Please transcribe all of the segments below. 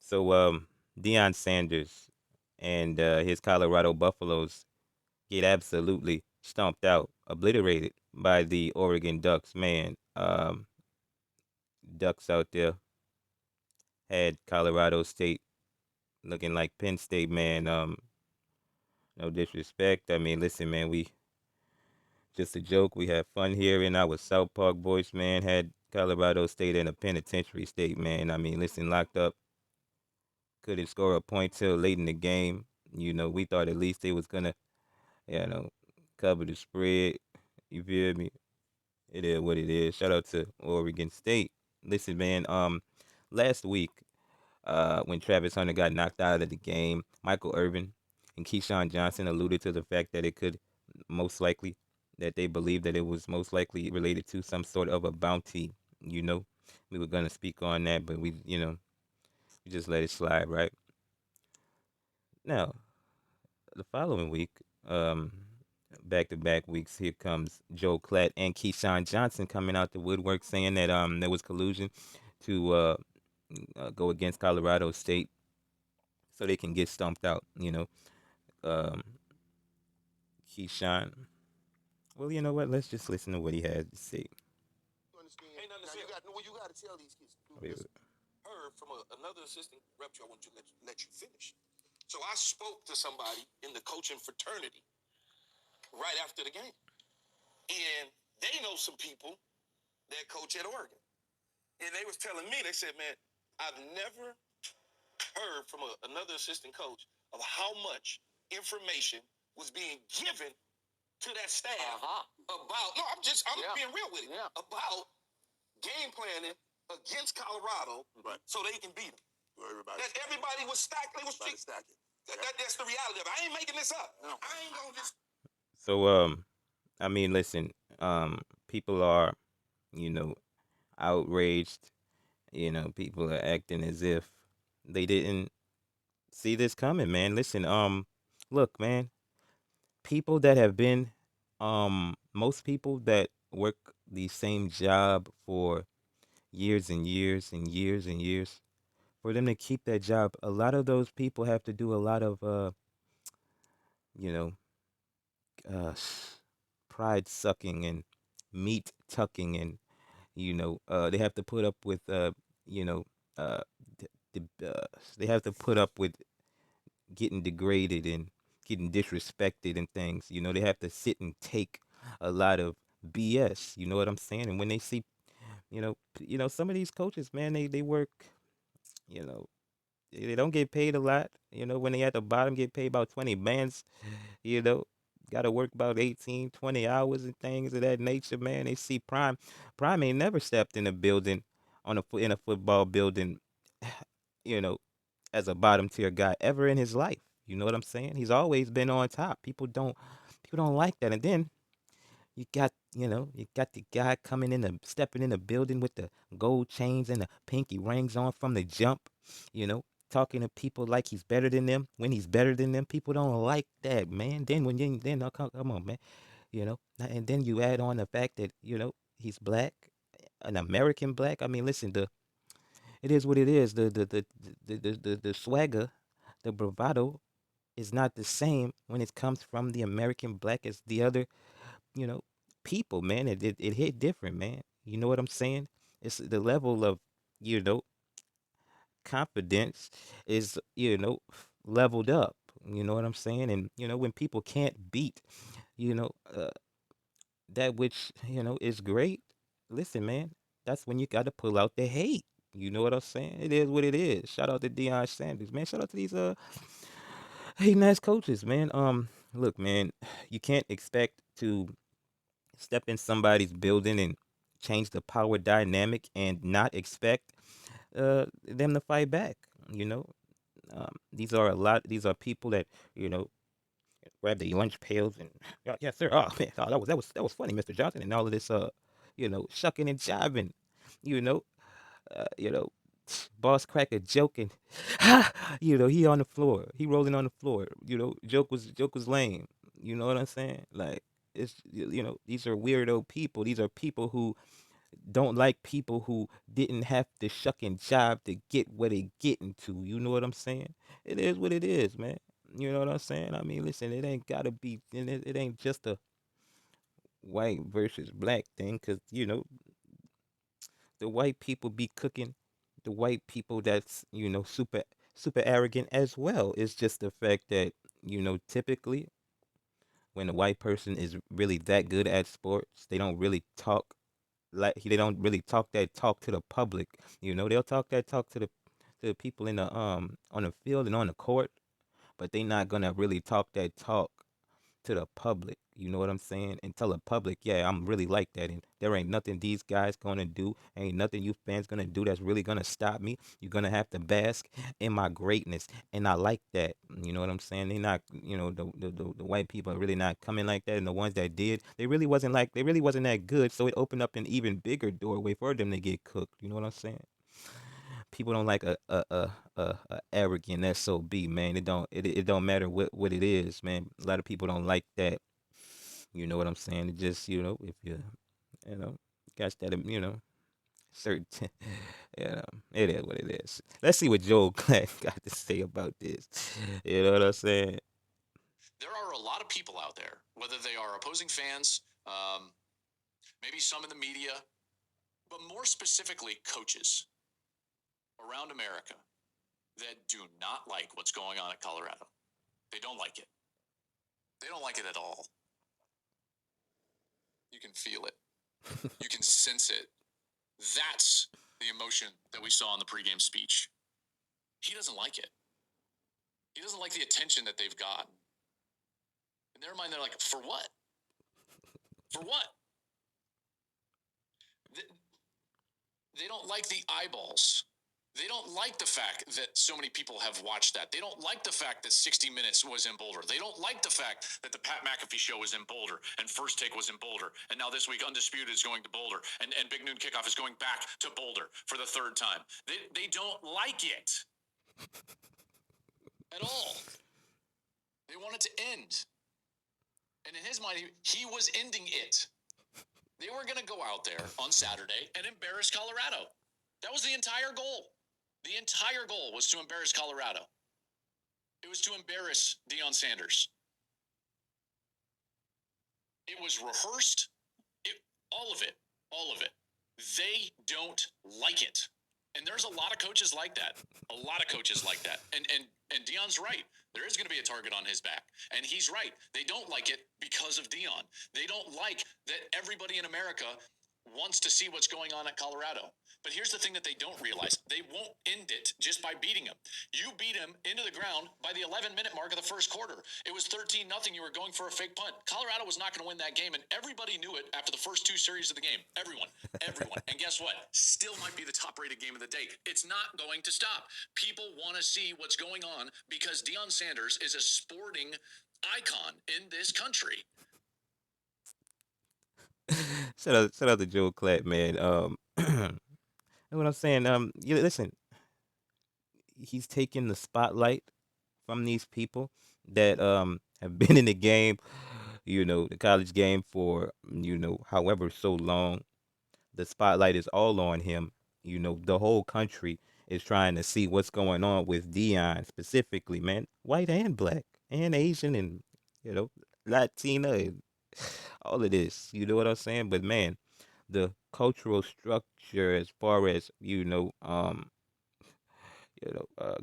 So Deion Sanders and his Colorado Buffaloes get absolutely stomped out, obliterated by the Oregon Ducks. Man, Ducks out there had Colorado State looking like Penn State. Man, no disrespect. I mean, listen, man, we just a joke. We had fun here in our South Park boys. Man, had Colorado State in a penitentiary state. Man, I mean, listen, locked up, couldn't score a point till late in the game. We thought at least they was gonna, you know, cover the spread. You feel me? It is what it is. Shout out to Oregon State. Listen, man. Last week, when Travis Hunter got knocked out of the game, Michael Irvin and Keyshawn Johnson alluded to the fact that it could most likely that they believe that it was most likely related to some sort of a bounty. You know, we were gonna speak on that, but we just let it slide, right? Now, the following week, um, back to back weeks, here comes Joe Klatt and Keyshawn Johnson coming out the woodwork saying that there was collusion to go against Colorado State so they can get stumped out. Um, Keyshawn. Well, you know what? Let's just listen to what he has to say. You understand? Ain't nothing to say. You got to tell these kids. Wait, Listen, heard from another assistant rep. I want to let you finish. So I spoke to somebody in the coaching fraternity right after the game, and they know some people that coach at Oregon, and they was telling me, they said, "Man, I've never heard from another assistant coach of how much information was being given to that staff about." No, I'm being real with it about game planning against Colorado, right, so they can beat them. That everybody was stacked. They was stacking. That's the reality of it. I ain't making this up. No. I ain't gonna just. So, I mean, listen, people are, you know, outraged. People are acting as if they didn't see this coming, man. Listen, look, man, people that have been, most people that work the same job for years and years and years and years, for them to keep that job, a lot of those people have to do a lot of, you know, uh, pride sucking and meat tucking, and they have to put up with, you know, uh, they have to put up with getting degraded and getting disrespected and things. They have to sit and take a lot of BS. You know what I'm saying? And when they see, some of these coaches, man, they work, you know, they don't get paid a lot. When they at the bottom, get paid about 20 bands. You know, got to work about 18, 20 hours and things of that nature, man. They see Prime. Prime ain't never stepped in a building in a football building, you know, as a bottom tier guy ever in his life. You know what I'm saying? He's always been on top. People don't like that. And then you got the guy coming in the stepping in the building with the gold chains and the pinky rings on from the jump, talking to people like he's better than them. When he's better than them, people don't like that, man. Then when you then come on, man, and then you add on the fact that he's black, an American black. I mean, listen, it is what it is. The swagger, the bravado is not the same when it comes from the American black as the other, you know, people, man. It hit different, man. You know what I'm saying? It's the level of, you know, confidence is, leveled up. You know what I'm saying? And, when people can't beat, you know, uh, that which, is great, listen, man, that's when you got to pull out the hate. You know what I'm saying? It is what it is. Shout out to Deion Sanders, man. Shout out to these hey, nice coaches, man. Look, man, you can't expect to step in somebody's building and change the power dynamic and not expect them to fight back. You know, these are people that you know grab their lunch pails and "Yeah, yes, sir. Oh man, oh, that was funny, Mr. Johnson, and all of this shucking and jiving. You know, you know, boss cracker joking. He on the floor. He rolling on the floor. Joke was lame. You know what I'm saying? Like these are weirdo people. These are people who don't like people who didn't have to shuck and jive to get where they getting to. You know what I'm saying? It is what it is, man. You know what I'm saying? I mean, listen, it ain't gotta be, and it ain't just a white versus black thing, 'cause the white people be cooking the white people that's super arrogant as well. It's just the fact that typically when a white person is really that good at sports, they don't really talk they don't really talk that talk to the public. They'll talk that talk to the people in the on the field and on the court, but they not gonna really talk that talk to the public. You know what I'm saying? And tell the public, yeah, I'm really like that. And there ain't nothing these guys gonna do. Ain't nothing you fans gonna do that's really gonna stop me. You're gonna have to bask in my greatness. And I like that. You know what I'm saying? They not, the white people are really not coming like that. And the ones that did, they really wasn't that good. So it opened up an even bigger doorway for them to get cooked. You know what I'm saying? People don't like a arrogant SOB, man. It don't matter what it is, man. A lot of people don't like that. You know what I'm saying? It just, if you know, got that, certain, you know, it is what it is. Let's see what Joel Klatt got to say about this. You know what I'm saying? There are a lot of people out there, whether they are opposing fans, maybe some in the media, but more specifically, coaches around America that do not like what's going on at Colorado. They don't like it. They don't like it at all. You can feel it. You can sense it. That's the emotion that we saw in the pregame speech. He doesn't like it. He doesn't like the attention that they've gotten. In their mind, they're like, for what? For what? They don't like the eyeballs. They don't like the fact that so many people have watched that. They don't like the fact that 60 Minutes was in Boulder. They don't like the fact that the Pat McAfee show was in Boulder and First Take was in Boulder. And now this week, Undisputed is going to Boulder. And Big Noon Kickoff is going back to Boulder for the third time. They don't like it at all. They want it to end. And in his mind, he was ending it. They were going to go out there on Saturday and embarrass Colorado. That was the entire goal. The entire goal was to embarrass Colorado. It was to embarrass Deion Sanders. It was rehearsed. All of it. All of it. They don't like it. And there's a lot of coaches like that. A lot of coaches like that. And Deion's right. There is going to be a target on his back. And he's right. They don't like it because of Deion. They don't like that everybody in America wants to see what's going on at Colorado. But here's the thing that they don't realize. They won't end it just by beating him. You beat him into the ground by the 11-minute mark of the first quarter. It was 13-0. You were going for a fake punt. Colorado was not going to win that game, and everybody knew it after the first two series of the game. Everyone. Everyone. And guess what? Still might be the top-rated game of the day. It's not going to stop. People want to see what's going on because Deion Sanders is a sporting icon in this country. Shout out to Joel Klatt, man. Know what I'm saying? Yeah, listen, he's taking the spotlight from these people that have been in the game, the college game for however so long. The spotlight is all on him. The whole country is trying to see what's going on with Dion specifically, man, white and black and Asian and you know Latina and all of this. You know what I'm saying? But man, the cultural structure as far as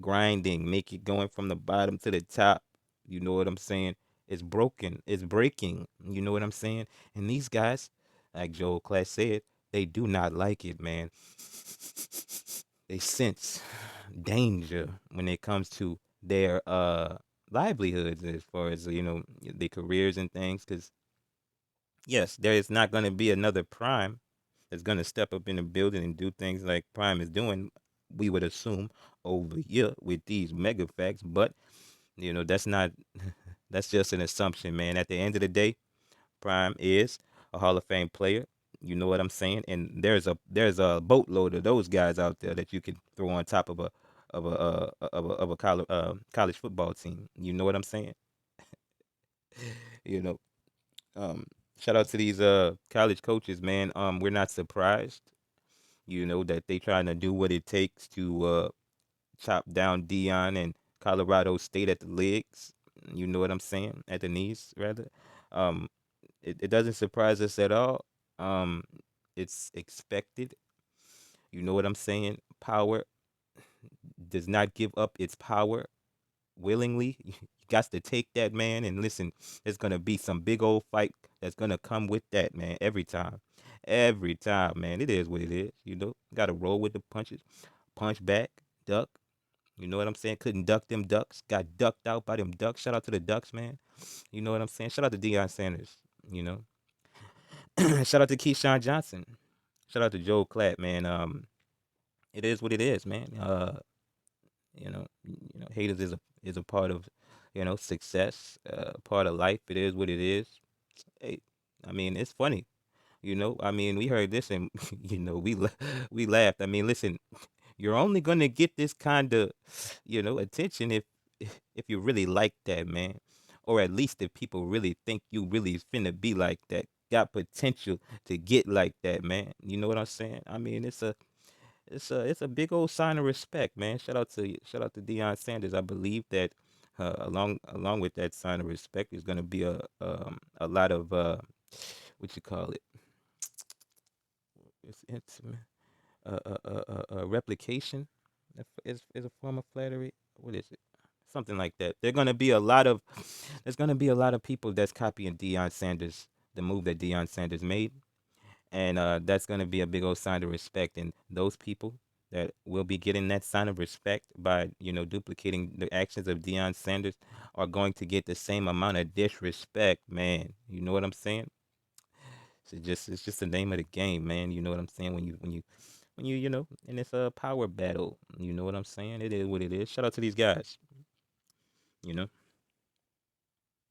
grinding, make it going from the bottom to the top. You know what I'm saying? It's broken. It's breaking. You know what I'm saying? And these guys, like Joel Class said, they do not like it, man. They sense danger when it comes to their livelihoods as far as their careers and things. Because yes, there is not going to be another Prime that's going to step up in the building and do things like Prime is doing. We would assume over here with these mega facts, but that's not. That's just an assumption, man. At the end of the day, Prime is a Hall of Fame player. You know what I'm saying? And there's a boatload of those guys out there that you can throw on top of a college football team. You know what I'm saying? You know, um, Shout out to these college coaches, man. We're not surprised, that they trying to do what it takes to chop down Dion and Colorado State at the legs. You know what I'm saying? At the knees, rather. Um, it doesn't surprise us at all. Um, it's expected. You know what I'm saying? Power does not give up its power willingly. You got to take that, man, and listen. There's gonna be some big old fight that's gonna come with that, man. Every time, man. It is what it is. Got to roll with the punches, punch back, duck. You know what I'm saying? Couldn't duck them ducks. Got ducked out by them ducks. Shout out to the ducks, man. You know what I'm saying? Shout out to Deion Sanders. You know. Shout out to Keyshawn Johnson. Shout out to Joe Klatt, man. It is what it is, man. Haters is a part of, success, part of life. It is what it is. Hey, I mean, it's funny. I mean, we heard this and we laughed. I mean, listen, you're only gonna get this kind of, attention if you really like that, man, or at least if people really think you really finna be like that, got potential to get like that, man. You know what I'm saying? I mean, it's a big old sign of respect, man. Shout out to Deion Sanders. I believe that along with that sign of respect is gonna be a lot of what you call it? It's replication is a form of flattery. What is it? Something like that. There's gonna be a lot of people that's copying Deion Sanders, the move that Deion Sanders made, and that's gonna be a big old sign of respect. And those people that will be getting that sign of respect by duplicating the actions of Deion Sanders are going to get the same amount of disrespect, man. You know what I'm saying? It's just the name of the game, man. You know what I'm saying? When you and it's a power battle. You know what I'm saying? It is what it is. Shout out to these guys. You know.